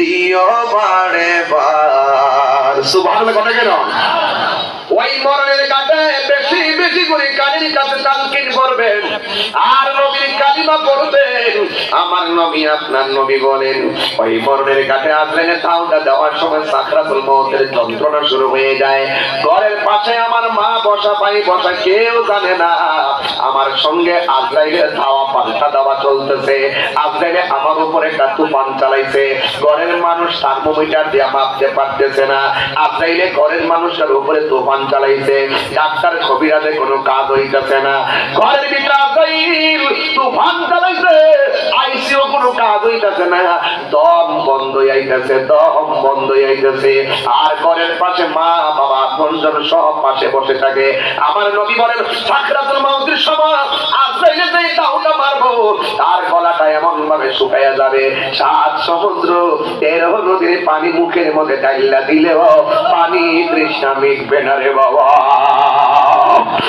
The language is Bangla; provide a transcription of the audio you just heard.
দিও বারে বার। সুবহানাল্লাহ কথা কেন? ওই মরণের কাছে বেশি বেশি করে কানের কাছে তালকিন করবেন আর নবীর কালিমা পড়বেন। আমার নবী আপনার নবী বলেন ওই মরণের কাছে আজরাইলের ধাওয়া দেওয়ার সময় সাকরাতুল মউতের যন্ত্রণা শুরু হয়ে যায়। ঘরের পাশে আমার মা বসা, ভাই বসা, কেউ জানে না আমার সঙ্গে আজরাইলের ধাওয়া পাল্টা দেওয়া চলতেছে। আজরাইলে আমার উপরে একটা তুফান চালাইছে। ঘরের মানুষ থার্মোমিটার দিয়ে মাপতে পারতেছে না। আজরাইলে ঘরের মানুষের উপরে তুফান চালাইছে। ডাক্তার কবিরাজে কোনো কাজ হইতেছে না। ঘরের ভিতরে আজরাইল তুফান চালাইছে, আইসিইউ কোনো কাজ হইতেছে না। দম বন্ধ হইতেছে, দম বন্ধ হইতেছে। আর ঘরের পাশে মা বাবা আপনজন সব পাশে বসে থাকে। আমার নবী বলেন সাকরাতুল মউতের সময় আজরাইলে যে দাউটা মারবো তার গলাটা এমন ভাবে শুকায়া যাবে 7 সমুদ্র 13 নদীর পানি মুখের মধ্যে ঢাইলা দিলেও পানি তৃষ্ণা মিটবে না রে বাবা।